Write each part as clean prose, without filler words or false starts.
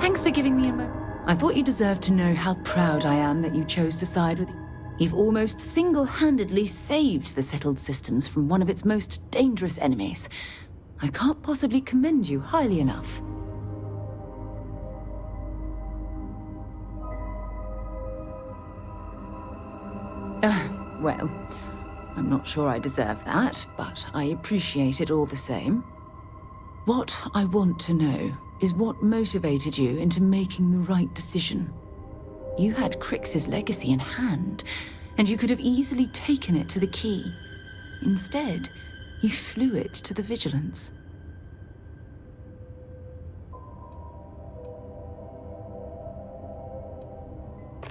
Thanks for giving me a moment. I thought you deserved to know how proud I am that you chose to side with you. You've almost single-handedly saved the settled systems from one of its most dangerous enemies. I can't possibly commend you highly enough. Well, I'm not sure I deserve that, but I appreciate it all the same. What I want to know is what motivated you into making the right decision. You had Crix's legacy in hand, and you could have easily taken it to the key. Instead, you flew it to the Vigilance.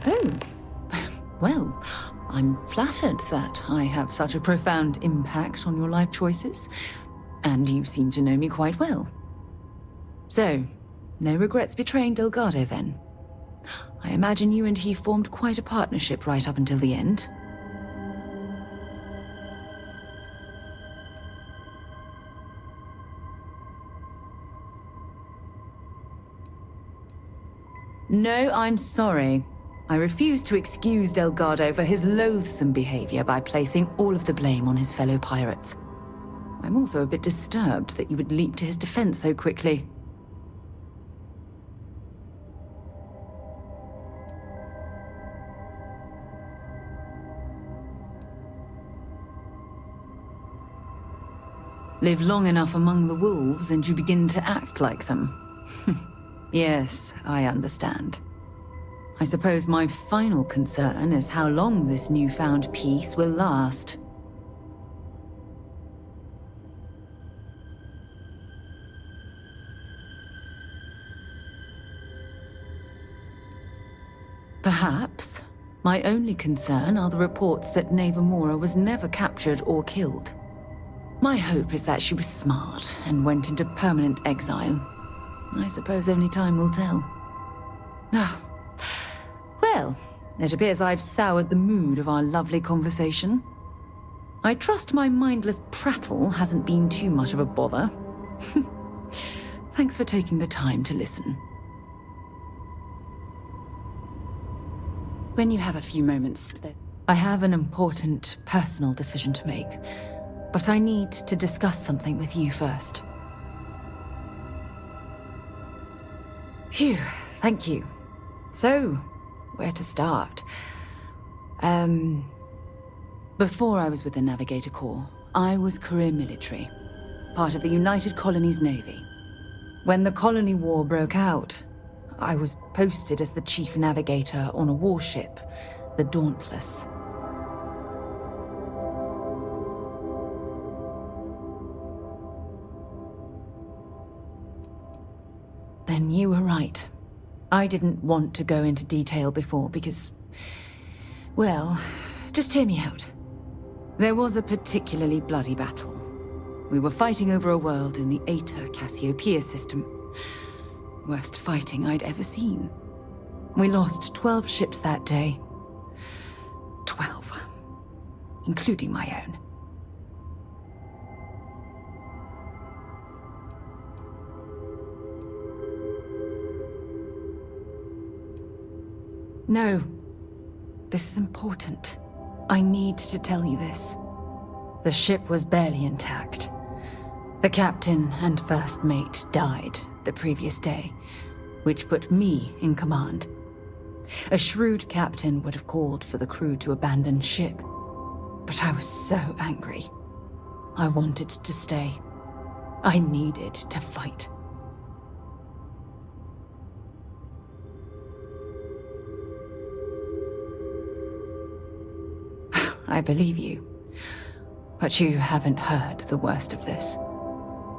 Oh, well, I'm flattered that I have such a profound impact on your life choices, and you seem to know me quite well. So, no regrets betraying Delgado then? I imagine you and he formed quite a partnership right up until the end. No, I'm sorry. I refuse to excuse Delgado for his loathsome behavior by placing all of the blame on his fellow pirates. I'm also a bit disturbed that you would leap to his defense so quickly. Live long enough among the wolves and you begin to act like them. Yes, I understand. I suppose my final concern is how long this newfound peace will last. Perhaps. My only concern are the reports that Aventura was never captured or killed. My hope is that she was smart and went into permanent exile. I suppose only time will tell. Well, it appears I've soured the mood of our lovely conversation. I trust my mindless prattle hasn't been too much of a bother. Thanks for taking the time to listen. When you have a few moments, I have an important personal decision to make, but I need to discuss something with you first. Phew, thank you. So, where to start? Before I was with the Navigator Corps, I was career military, part of the United Colonies Navy. When the Colony War broke out, I was posted as the chief navigator on a warship, the Dauntless. Then you were right. I didn't want to go into detail before because, well, just hear me out. There was a particularly bloody battle. We were fighting over a world in the Eta Cassiopeia system. Worst fighting I'd ever seen. We lost 12 ships that day. 12. Including my own. No. This is important. I need to tell you this. The ship was barely intact. The captain and first mate died the previous day, which put me in command. A shrewd captain would have called for the crew to abandon ship, but I was so angry. I wanted to stay. I needed to fight. I believe you, but you haven't heard the worst of this.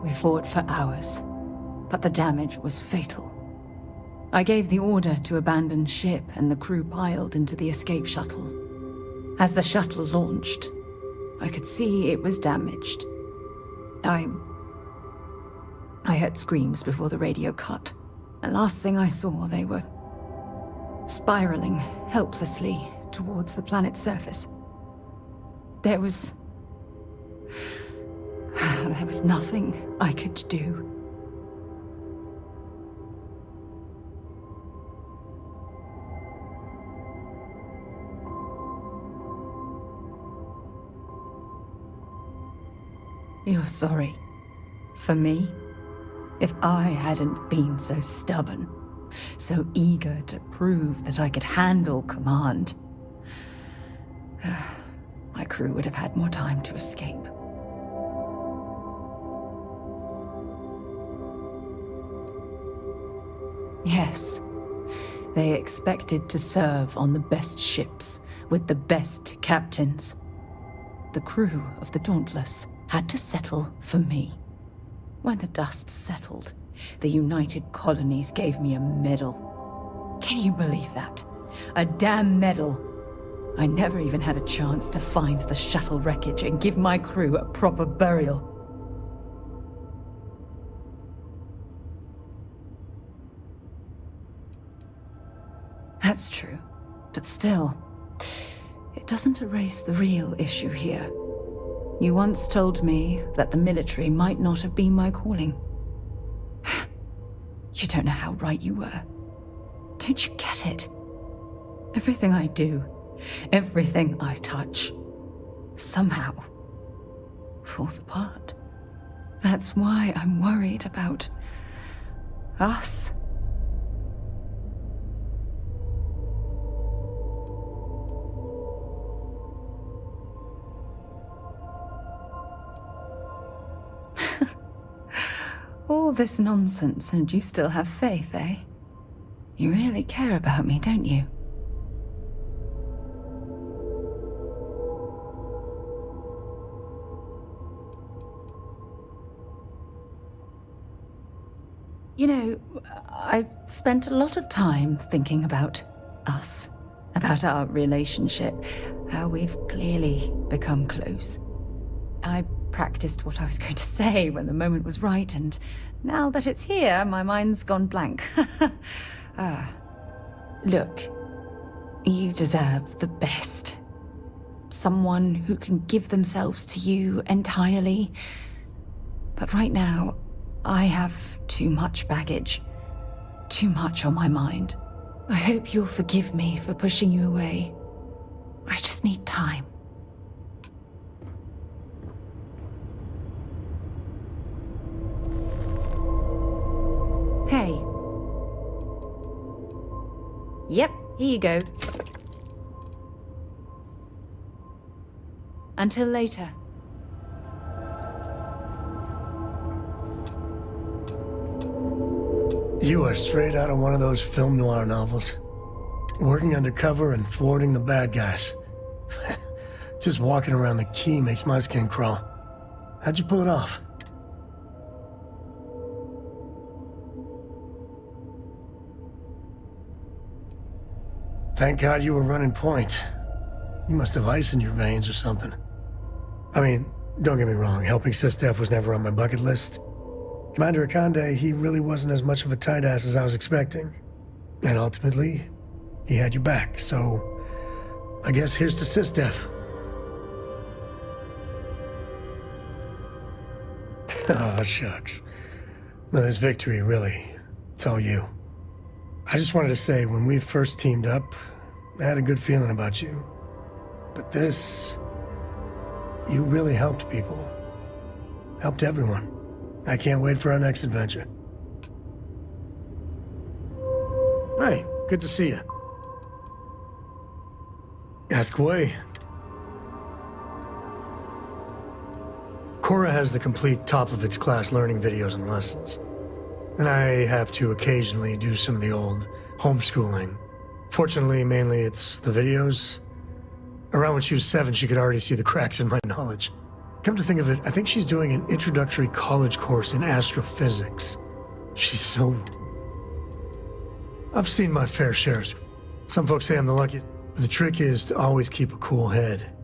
We fought for hours, but the damage was fatal. I gave the order to abandon ship and the crew piled into the escape shuttle. As the shuttle launched, I could see it was damaged. I heard screams before the radio cut, and last thing I saw, they were spiraling helplessly towards the planet's surface. There was nothing I could do. You're sorry. For me? If I hadn't been so stubborn, so eager to prove that I could handle command, my crew would have had more time to escape. Yes, they expected to serve on the best ships, with the best captains. The crew of the Dauntless had to settle for me. When the dust settled, the United Colonies gave me a medal. Can you believe that? A damn medal. I never even had a chance to find the shuttle wreckage and give my crew a proper burial. That's true, but still, it doesn't erase the real issue here. You once told me that the military might not have been my calling. You don't know how right you were. Don't you get it? Everything I do, everything I touch, somehow falls apart. That's why I'm worried about us. All this nonsense and you still have faith, eh? You really care about me, don't you? You know, I've spent a lot of time thinking about us, about our relationship, how we've clearly become close. I practiced what I was going to say when the moment was right, and now that it's here, my mind's gone blank. Look, you deserve the best. Someone who can give themselves to you entirely. But right now, I have too much baggage, too much on my mind. I hope you'll forgive me for pushing you away. I just need time. Hey. Yep, here you go. Until later. You are straight out of one of those film noir novels. Working undercover and thwarting the bad guys. Just walking around the key makes my skin crawl. How'd you pull it off? Thank God you were running point. You must have ice in your veins or something. I mean, don't get me wrong, helping SysDef was never on my bucket list. Commander Akande, he really wasn't as much of a tight ass as I was expecting. And ultimately, he had you back, so I guess here's to SysDef. Oh, shucks. No, this victory, really, it's all you. I just wanted to say, when we first teamed up, I had a good feeling about you. But this, you really helped people. Helped everyone. I can't wait for our next adventure. Hey, good to see you. Ask away. Cora has the complete top-of-its-class learning videos and lessons. And I have to occasionally do some of the old homeschooling. Fortunately, mainly it's the videos. Around when she was 7, she could already see the cracks in my knowledge. Come to think of it, I think she's doing an introductory college course in astrophysics. She's so... I've seen my fair shares. Some folks say I'm the luckiest. The trick is to always keep a cool head.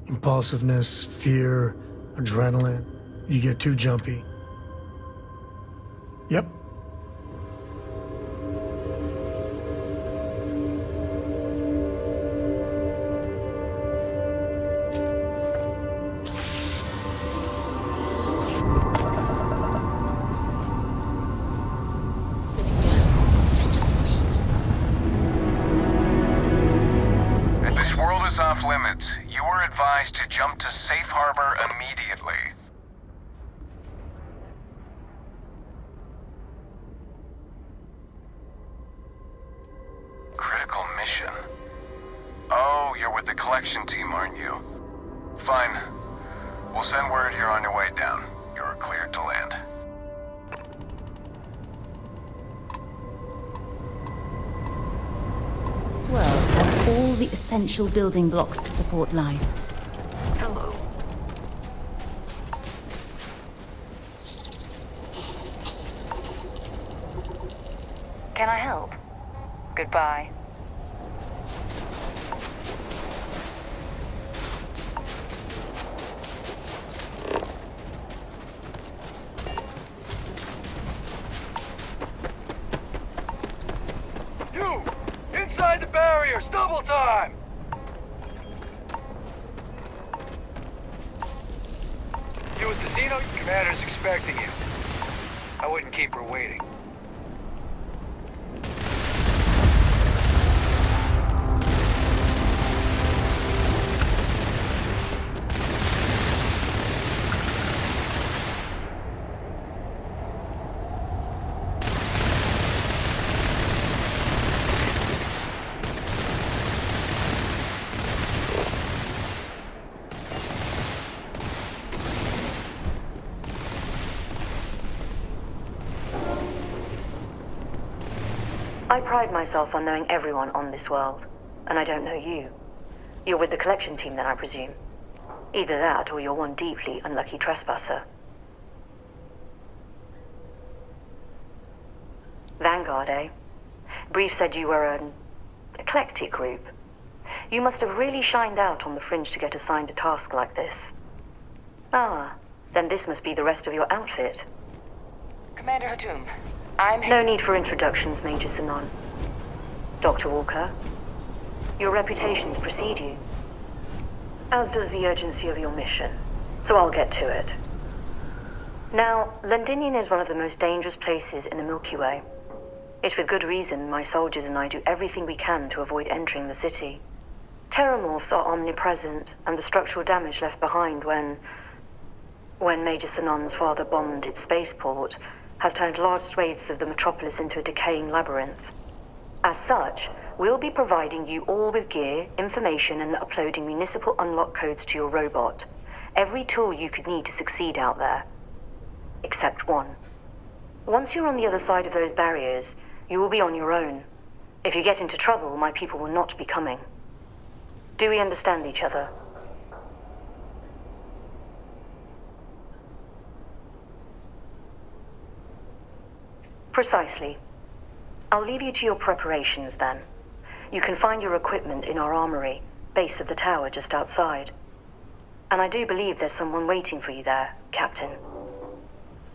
Impulsiveness, fear, adrenaline. You get too jumpy. Yep. Spinning down. Systems green. This world is off limits. You are advised to jump to safe harbor immediately. mission. Oh, you're with the collection team, aren't you? Fine. We'll send word you're on your way down. You're cleared to land. This world has all the essential building blocks to support life. Hello. Can I help? Goodbye. You! Inside the barriers! Double time! You at the Xeno? Commander's expecting you. I wouldn't keep her waiting. I pride myself on knowing everyone on this world, and I don't know you. You're with the collection team then, I presume. Either that, or you're one deeply unlucky trespasser. Vanguard, eh? Brief said you were an eclectic group. You must have really shined out on the fringe to get assigned a task like this. Ah, then this must be the rest of your outfit. Commander Hatum, I'm... No need for introductions, Major Sinon. Dr. Walker, your reputations precede you, as does the urgency of your mission, so I'll get to it. Now, Londinian is one of the most dangerous places in the Milky Way. It's with good reason my soldiers and I do everything we can to avoid entering the city. Terramorphs are omnipresent, and the structural damage left behind when Major Sinon's father bombed its spaceport has turned large swathes of the metropolis into a decaying labyrinth. As such, we'll be providing you all with gear, information, and uploading municipal unlock codes to your robot. Every tool you could need to succeed out there. Except one. Once you're on the other side of those barriers, you will be on your own. If you get into trouble, my people will not be coming. Do we understand each other? Precisely. I'll leave you to your preparations then. You can find your equipment in our armory, base of the tower just outside. And I do believe there's someone waiting for you there, Captain.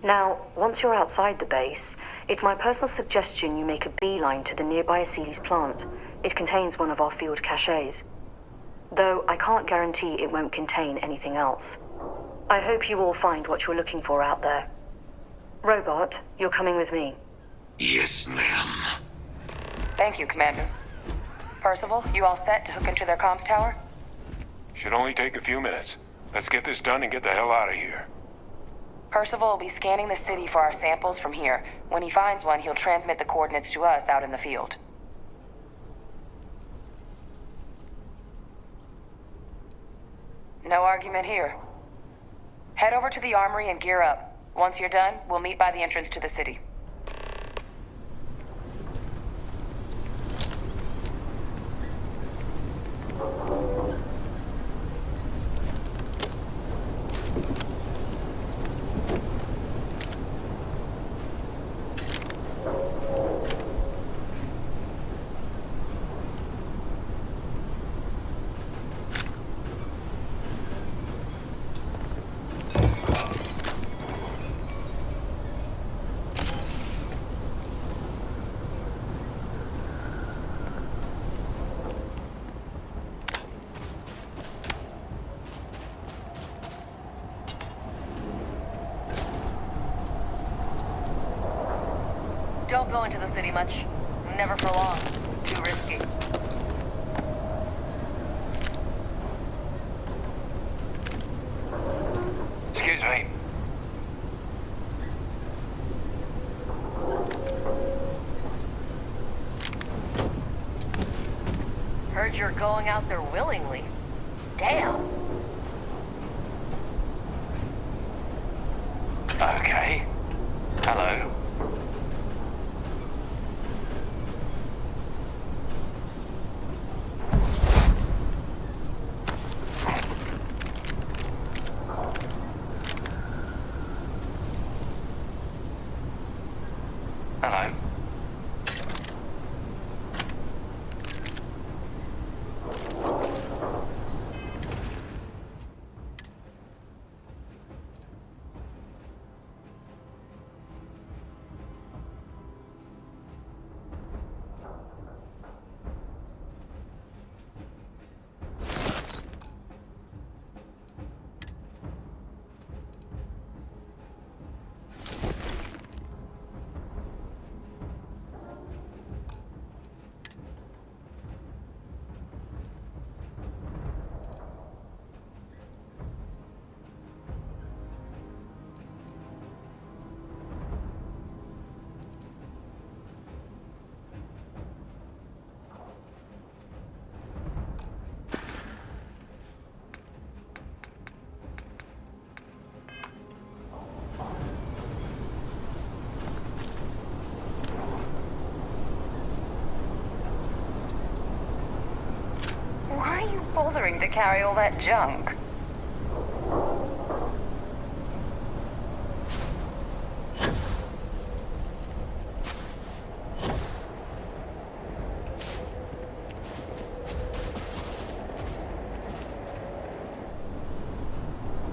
Now, once you're outside the base, it's my personal suggestion you make a beeline to the nearby Aceles plant. It contains one of our field caches. Though I can't guarantee it won't contain anything else. I hope you all find what you're looking for out there. Robot, you're coming with me. Yes, ma'am. Thank you, Commander. Percival, you all set to hook into their comms tower? Should only take a few minutes. Let's get this done and get the hell out of here. Percival will be scanning the city for our samples from here. When he finds one, he'll transmit the coordinates to us out in the field. No argument here. Head over to the armory and gear up. Once you're done, we'll meet by the entrance to the city. Don't go into the city much. Never for long. Too risky. Excuse me. heard you're going out there willingly. Damn. Okay. Hello. Hello. Why are you bothering to carry all that junk?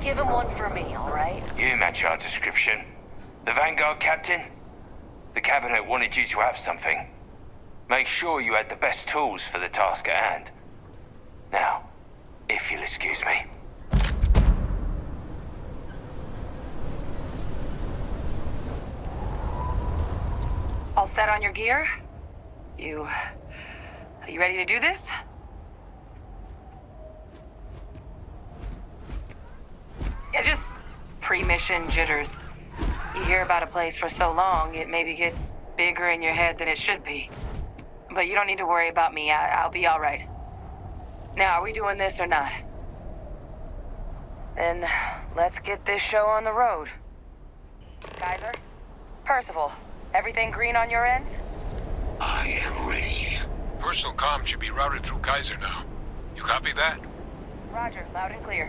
Give him one for me, all right? You match our description. The Vanguard captain? The cabinet wanted you to have something. Make sure you had the best tools for the task at hand. Now, if you'll excuse me. All set on your gear? Are you ready to do this? Yeah, just pre-mission jitters. You hear about a place for so long, it maybe gets bigger in your head than it should be. But you don't need to worry about me. I'll be all right. Now, are we doing this or not? Then, let's get this show on the road. Kaiser? Percival, everything green on your ends? I am ready. Personal comm should be routed through Kaiser now. You copy that? Roger, loud and clear.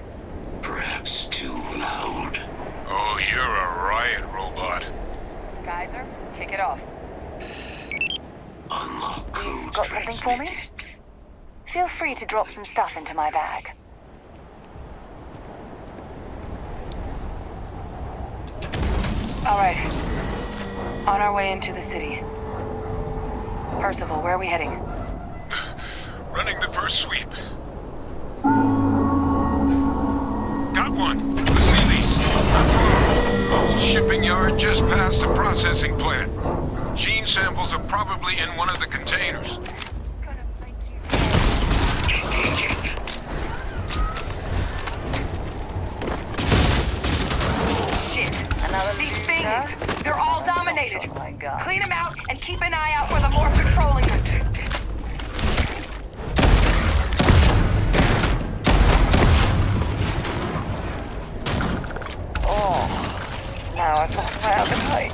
Perhaps too loud. Oh, you're a riot robot. Kaiser, kick it off. Unlock code got something for me? transmitted. Feel free to drop some stuff into my bag. All right. On our way into the city. Percival, where are we heading? Running the first sweep. Got one. Let's see these. Old shipping yard just past the processing plant. Gene samples are probably in one of the containers. These things, they're all dominated. Oh my God. Clean them out and keep an eye out for the more patrolling. Oh, now I've lost my appetite.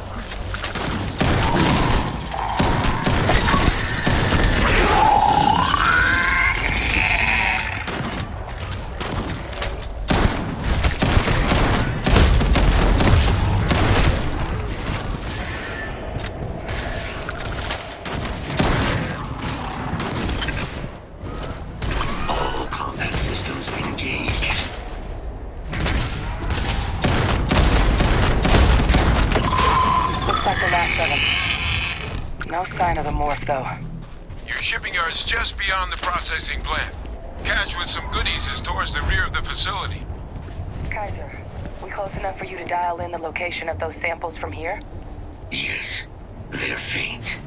No sign of the morph, though. Your shipping yard's just beyond the processing plant. Cache with some goodies is towards the rear of the facility. Kaiser, we close enough for you to dial in the location of those samples from here? Yes, they're faint,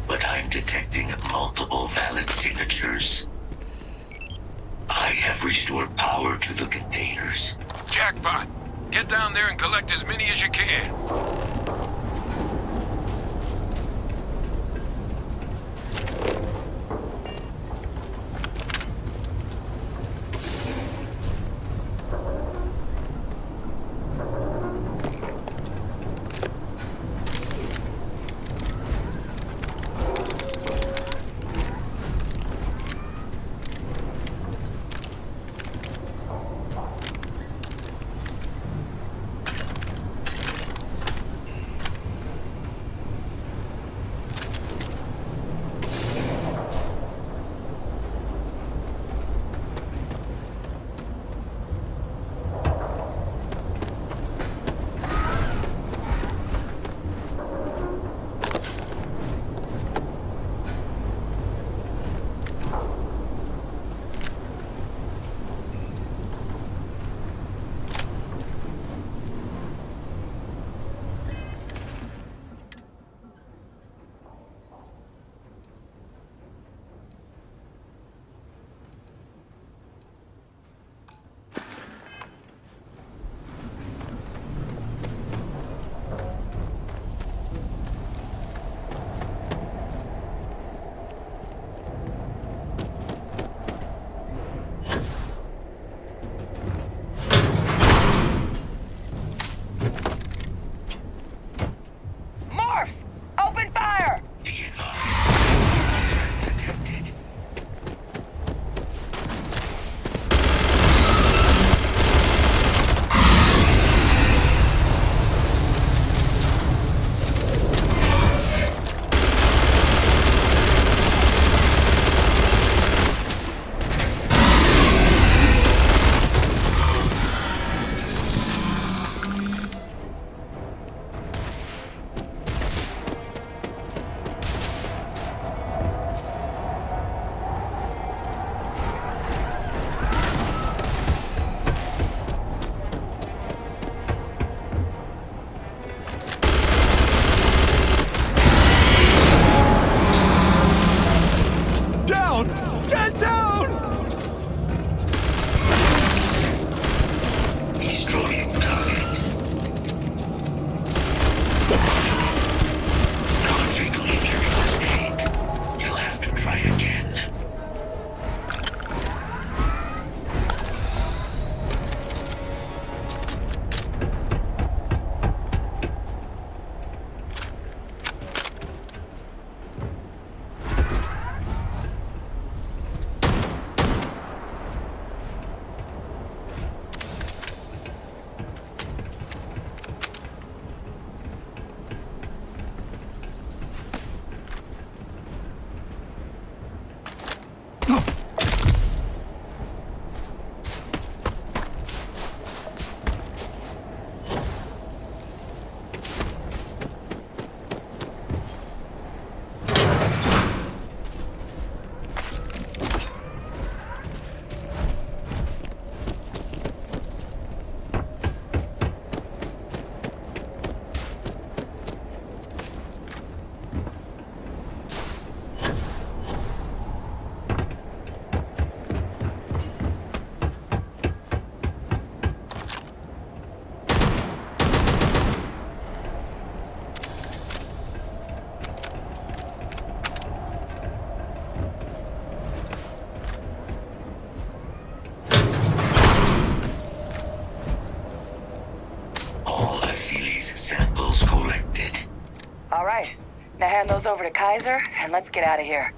but I'm detecting multiple valid signatures. I have restored power to the containers. Jackpot! Get down there and collect as many as you can. over to Kaiser, and let's get out of here.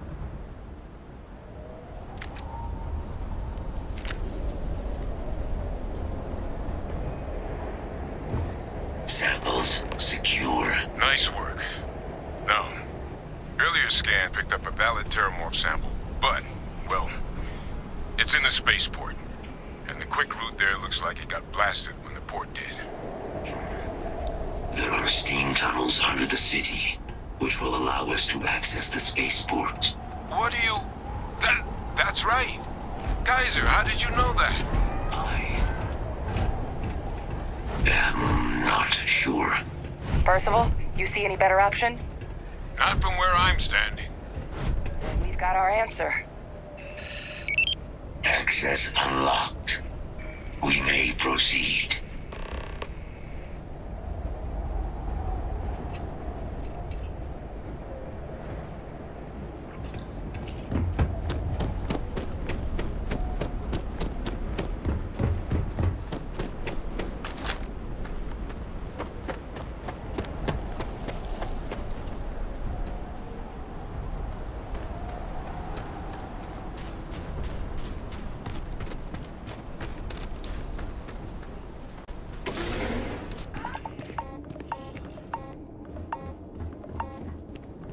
Samples secure. Nice work. No. Earlier scan picked up a valid Terramorph sample, but, well, it's in the spaceport. And the quick route there looks like it got blasted when the port did. There are steam tunnels under the city, which will allow us to access the spaceport. What do you... That's right. Kaiser, how did you know that? I am not sure. Percival, you see any better option? Not from where I'm standing. Then we've got our answer. Access unlocked. We may proceed.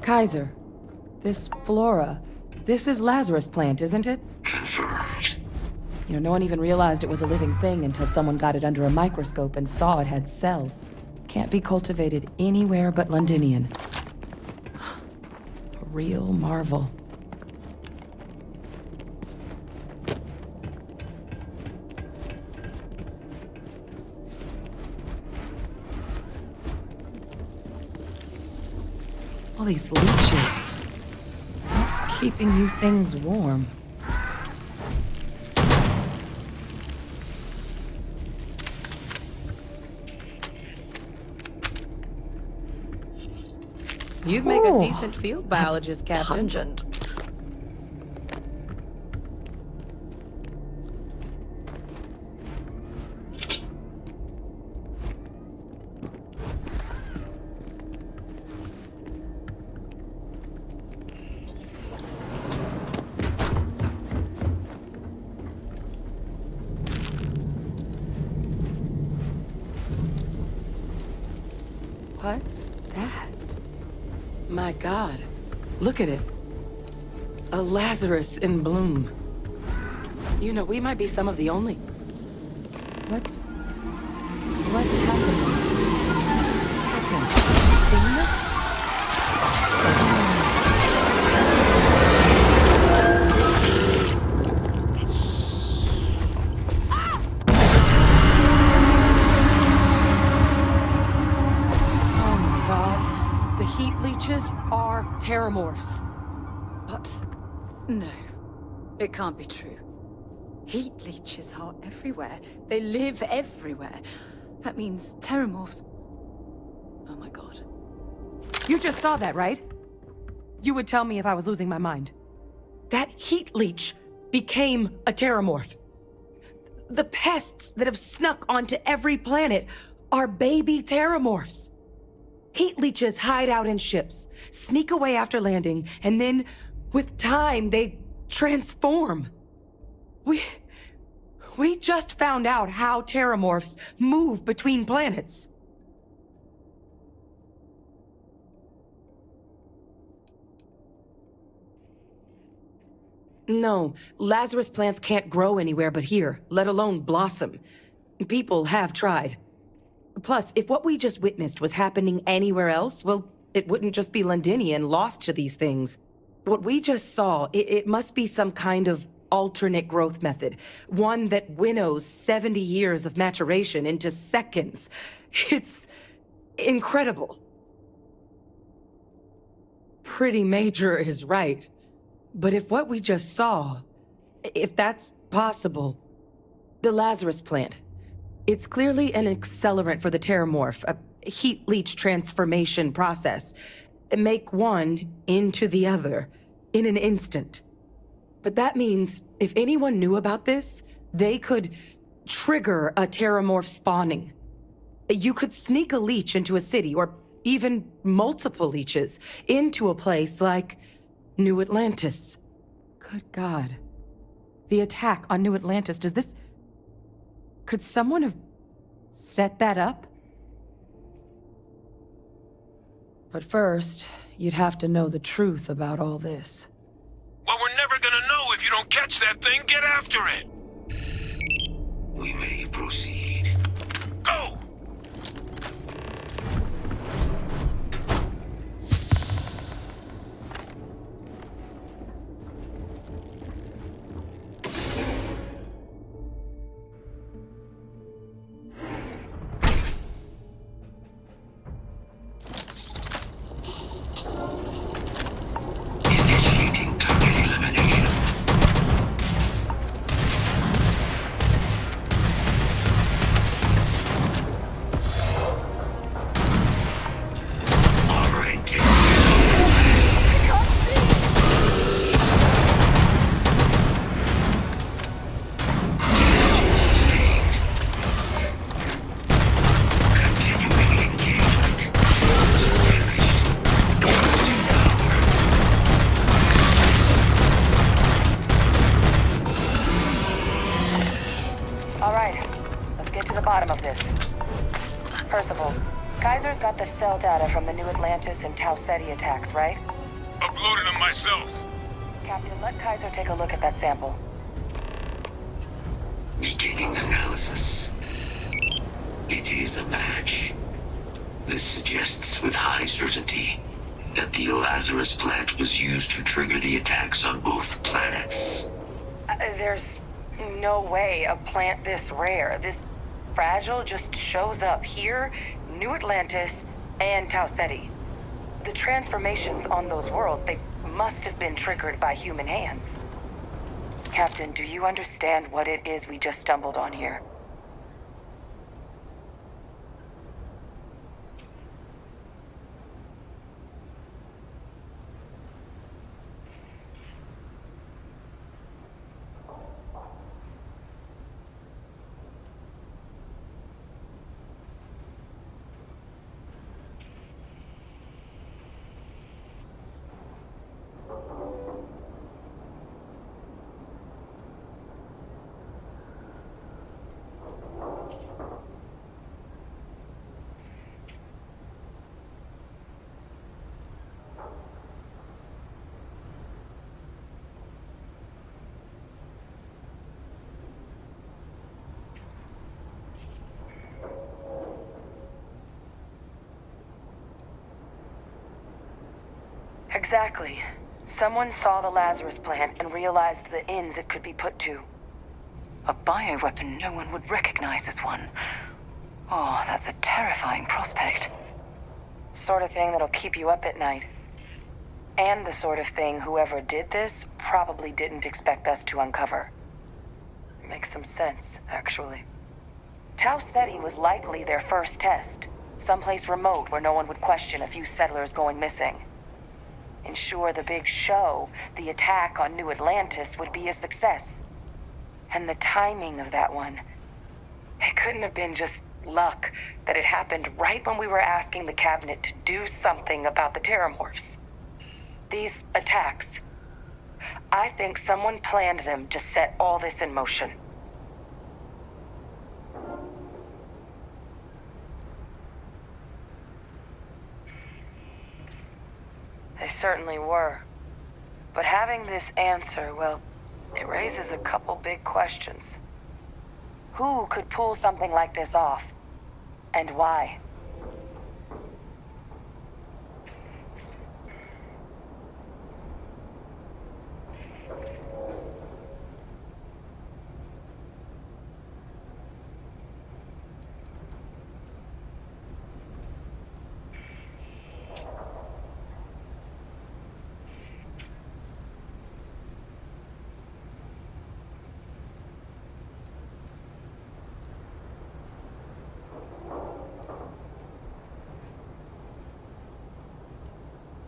Kaiser, this flora, this is Lazarus plant, isn't it? Confirmed. You know, no one even realized it was a living thing until someone got it under a microscope and saw it had cells. Can't be cultivated anywhere but Londinian. A real marvel. All these leeches. What's keeping you things warm? You'd make a decent field biologist, Captain. Pungent. What's that? My God, look at it. A Lazarus in bloom. You know, we might be some of the only... What's happening? Captain, have you seen this? Are terramorphs. What? No. It can't be true. Heat leeches are everywhere. They live everywhere. That means terramorphs... Oh my god. You just saw that, right? You would tell me if I was losing my mind. That heat leech became a terramorph. The pests that have snuck onto every planet are baby terramorphs. Heat leeches hide out in ships, sneak away after landing, and then, with time, they transform. We just found out how terramorphs move between planets. No, Lazarus plants can't grow anywhere but here, let alone blossom. People have tried. Plus, if what we just witnessed was happening anywhere else, well, it wouldn't just be Londinian lost to these things. What we just saw, it must be some kind of alternate growth method. One that winnows 70 years of maturation into seconds. It's incredible. Pretty major is right. But if what we just saw, if that's possible, the Lazarus plant, it's clearly an accelerant for the terramorph, a heat leech transformation process. Make one into the other in an instant. But that means if anyone knew about this, they could trigger a terramorph spawning. You could sneak a leech into a city or even multiple leeches, into a place like New Atlantis. Good God. The attack on New Atlantis, does this... Could someone have set that up? But first, you'd have to know the truth about all this. Well, we're never gonna know if you don't catch that thing. Get after it! We may proceed. Go! Initiating target elimination. Armor intake. Damage sustained. Continuing engagement. Damaged. Losing power. All right, let's get to the bottom of this. Percival, Kaiser's got the cell data from the New Atlantis and Tau Ceti attacks, right? Uploaded them myself. Captain, let Kaiser take a look at that sample. Beginning analysis. It is a match. This suggests with high certainty that the Lazarus plant was used to trigger the attacks on both planets. There's no way a plant this rare, this fragile, just shows up here, New Atlantis, and Tau Ceti. The transformations on those worlds, they must have been triggered by human hands. Captain, do you understand what it is we just stumbled on here? Exactly. Someone saw the Lazarus plant and realized the ends it could be put to. A bioweapon no one would recognize as one. Oh, that's a terrifying prospect. Sort of thing that'll keep you up at night. And the sort of thing whoever did this probably didn't expect us to uncover. Makes some sense, actually. Tau Ceti was likely their first test. Someplace remote where no one would question a few settlers going missing. Ensure the big show, the attack on New Atlantis, would be a success. And the timing of that one, it couldn't have been just luck that it happened right when we were asking the cabinet to do something about the terramorphs. These attacks, I think someone planned them to set all this in motion. They certainly were. But having this answer, well, it raises a couple big questions. Who could pull something like this off? And why?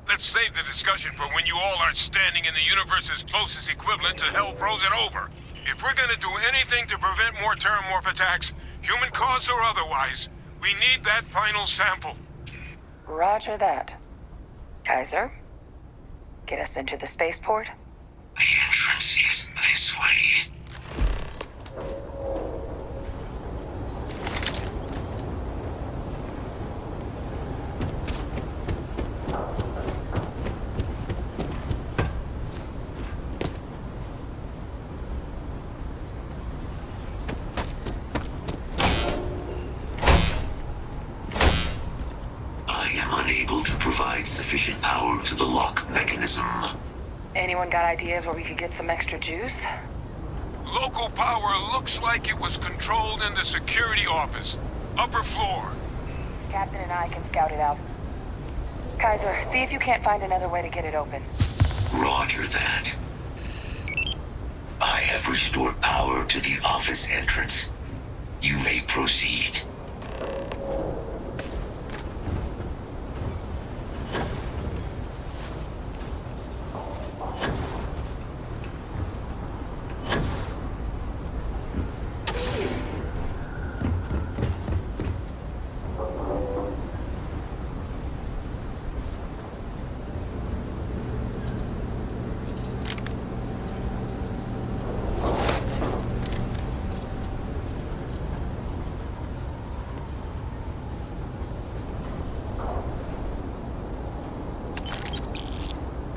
Let's save the discussion for when you all aren't standing in the universe's closest equivalent to hell frozen over. If we're gonna do anything to prevent more terramorph attacks, human cause or otherwise, we need that final sample. Roger that. Kaiser, get us into the spaceport? The entrance is this way. Unable to provide sufficient power to the lock mechanism. Anyone got ideas where we could get some extra juice? Local power looks like it was controlled in the security office. Upper floor. Captain and I can scout it out. Kaiser, see if you can't find another way to get it open. Roger that. I have restored power to the office entrance. You may proceed.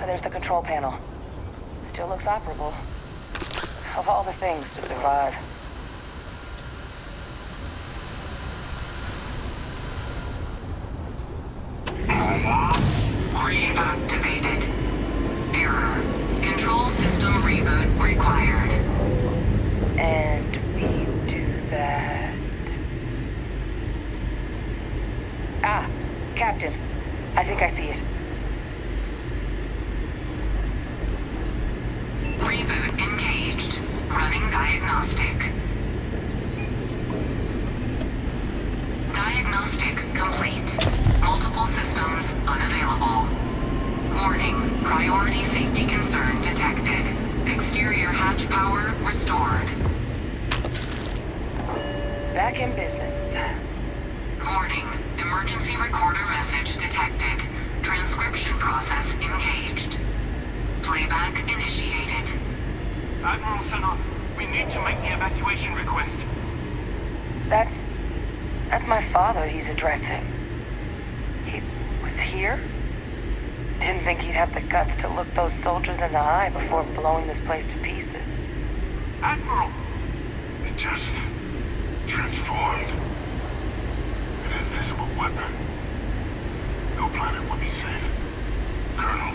There's the control panel. Still looks operable. Of all the things to survive. Reactivated. Error. Control system reboot required. And we do that. Ah, Captain. I think I see it. Reboot engaged. Running diagnostic. Diagnostic complete. Multiple systems unavailable. Warning. Priority safety concern detected. Exterior hatch power restored. Back in business. Warning. Emergency recorder message detected. Transcription process engaged. Playback initiated. Admiral Sanon, we need to make the evacuation request. That's my father he's addressing. He was here? Didn't think he'd have the guts to look those soldiers in the eye before blowing this place to pieces. Admiral! It just transformed. An invisible weapon. No planet would be safe. Colonel,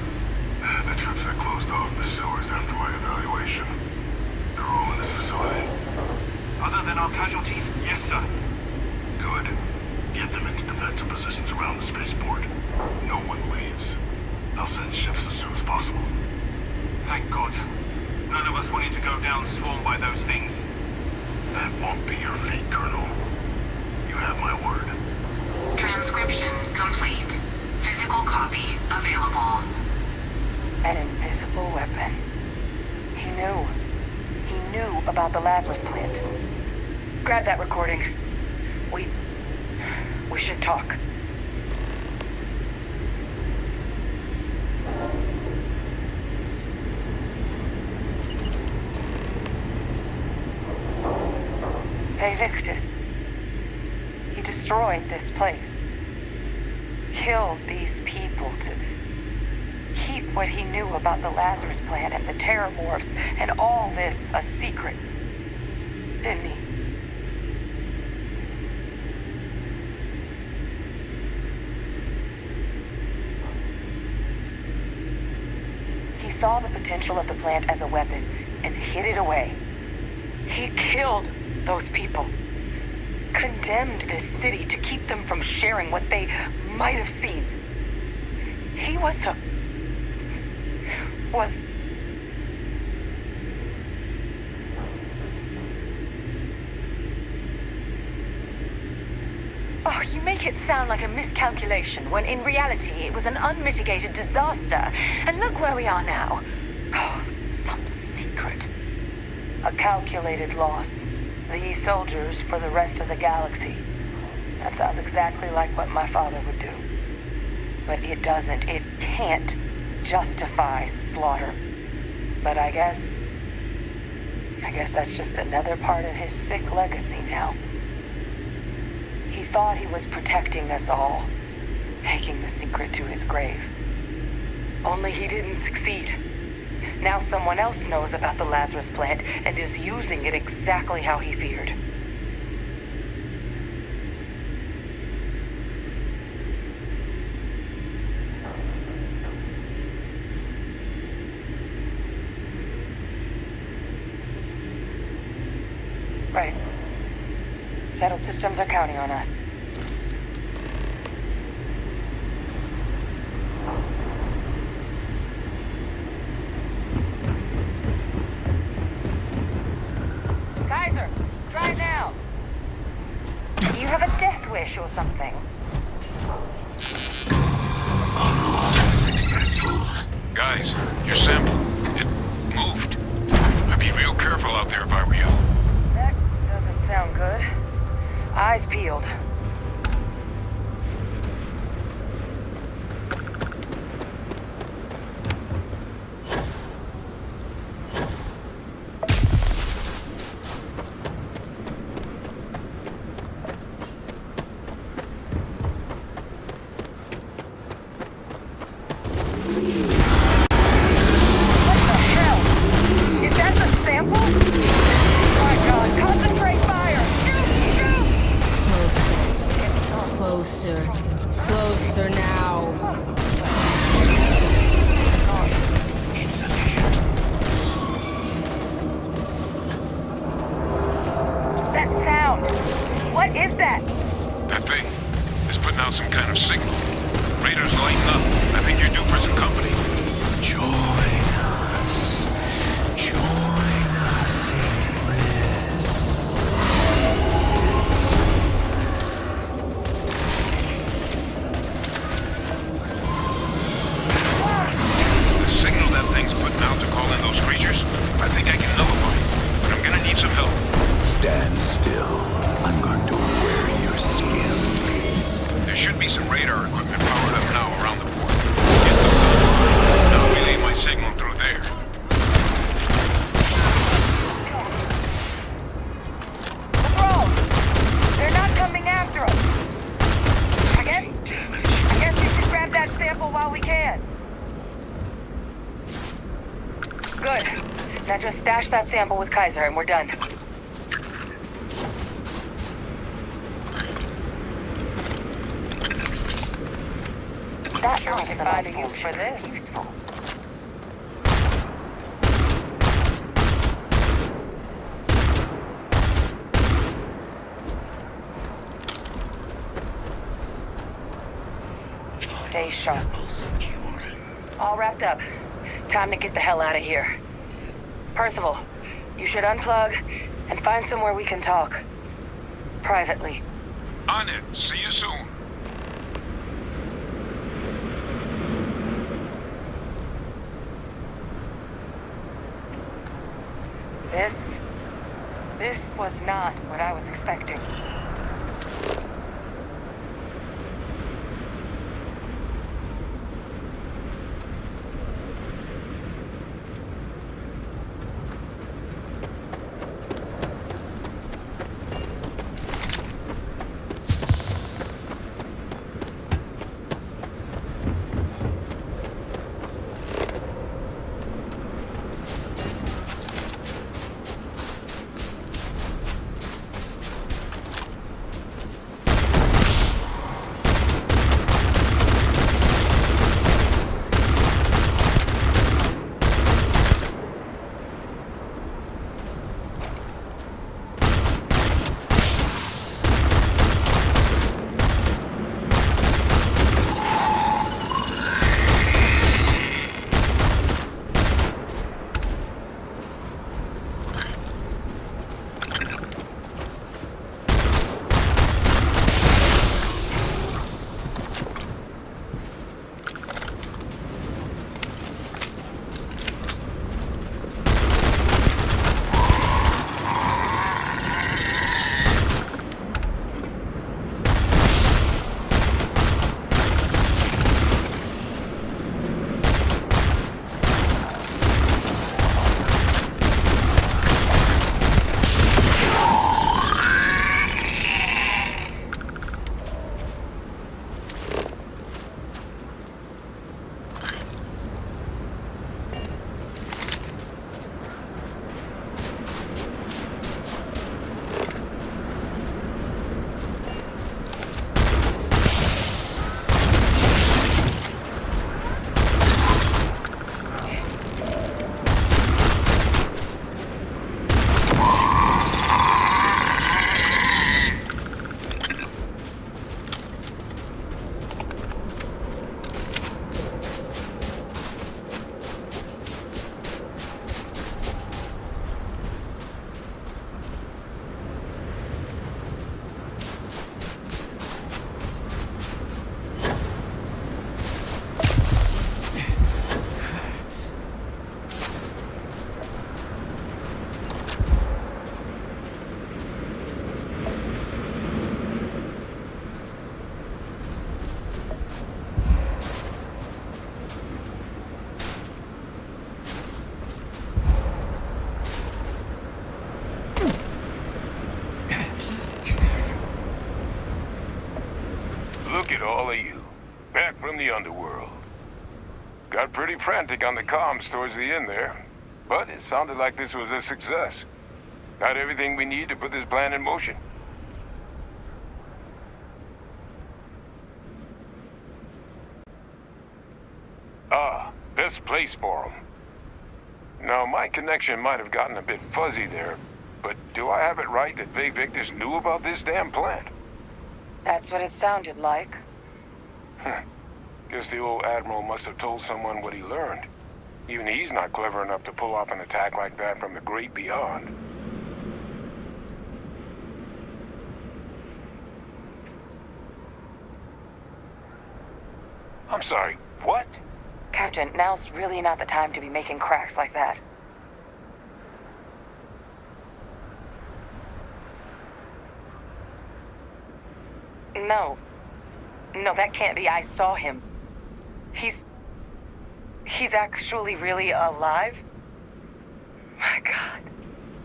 the troops that closed off the sewers after my evaluation, they're all in this facility. Other than our casualties, yes, sir. Good. Get them into defensive positions around the spaceport. No one leaves. They'll send ships as soon as possible. Thank God. None of us wanted to go down swarmed by those things. That won't be your fate, Colonel. You have my word. Transcription complete. Physical copy available. An invisible weapon. He knew. He knew about the Lazarus plant. Grab that recording. We should talk. Victus. He destroyed this place. Killed these people to keep what he knew about the Lazarus plant and the terramorphs and all this a secret. Didn't he? He saw the potential of the plant as a weapon and hid it away. He killed those people. Condemned this city to keep them from sharing what they might have seen. He was Oh, you make it sound like a miscalculation, when in reality it was an unmitigated disaster. And look where we are now. Oh, some secret. a calculated loss. These soldiers for the rest of the galaxy. That sounds exactly like what my father would do. But it doesn't, it can't justify slaughter. But I guess that's just another part of his sick legacy now. He thought he was protecting us all, taking the secret to his grave. Only he didn't succeed. Now someone else knows about the Lazarus plant and is using it exactly how he feared. Right. Settled systems are counting on us. Kaiser, try it now. Do you have a death wish or something? Unsuccessful. Guys, your sample, it moved. I'd be real careful out there if I were you. That doesn't sound good. Eyes peeled. Closer now. Insufficient. That sound. What is that? That thing is putting out some kind of signal. Radar's lighting up. I think you're due for some company. Join us. Join us in bliss. The signal that thing's putting out to call in those creatures, I think I can nullify it. But I'm gonna need some help. Stand still. I'm going to wear your skin. There should be some radar equipment powered up now around the port. Get those on. I'll relay my signal through there. The drones! They're not coming after us! I guess we should grab that sample while we can. Good. Now just stash that sample with Kaiser and we're done. That sure we can find a use for this. Useful. Stay sharp. All wrapped up. Time to get the hell out of here. Percival, you should unplug and find somewhere we can talk. Privately. On it. See you soon. This was not what I was expecting. from the underworld. Got pretty frantic on the comms towards the end there, but it sounded like this was a success. Got everything we need to put this plan in motion. Ah, best place for them. Now, my connection might have gotten a bit fuzzy there, but do I have it right that Vay Victus knew about this damn plan? That's what it sounded like. Guess the old Admiral must have told someone what he learned. Even he's not clever enough to pull off an attack like that from the great beyond. I'm sorry, what? Captain, now's really not the time to be making cracks like that. No. No, that can't be. I saw him. He's actually really alive? My God.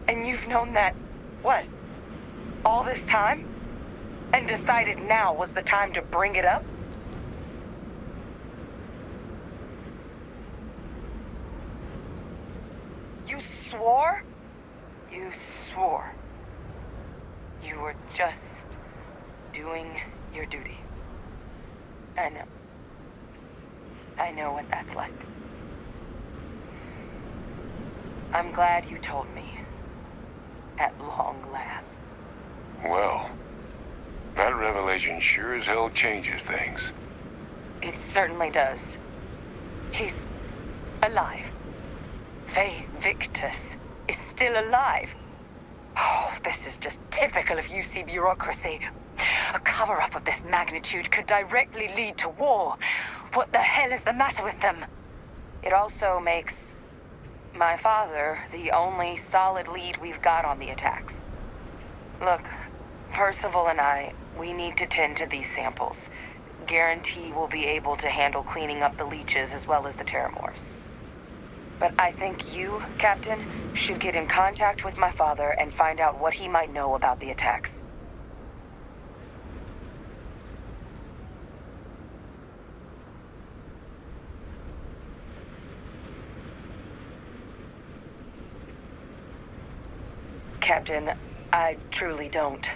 And you've known that, what, all this time? And decided now was the time to bring it up? You swore? You swore. You were just doing your duty. I know. I know what that's like. I'm glad you told me. At long last. Well, that revelation sure as hell changes things. It certainly does. He's alive. Vay Victus is still alive. Oh, this is just typical of UC bureaucracy. A cover-up of this magnitude could directly lead to war. What the hell is the matter with them? It also makes my father the only solid lead we've got on the attacks. Look, Percival and I, we need to tend to these samples. Guarantee we'll be able to handle cleaning up the leeches as well as the terramorphs. But I think you, Captain, should get in contact with my father and find out what he might know about the attacks. Captain, I truly don't.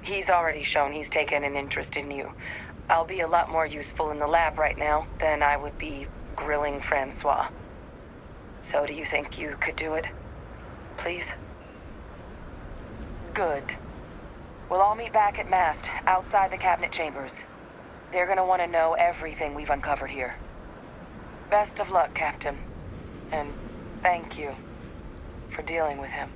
He's already shown he's taken an interest in you. I'll be a lot more useful in the lab right now than I would be grilling Francois. So do you think you could do it? Please? Good. We'll all meet back at Mast, outside the cabinet chambers. They're gonna want to know everything we've uncovered here. Best of luck, Captain. And thank you for dealing with him.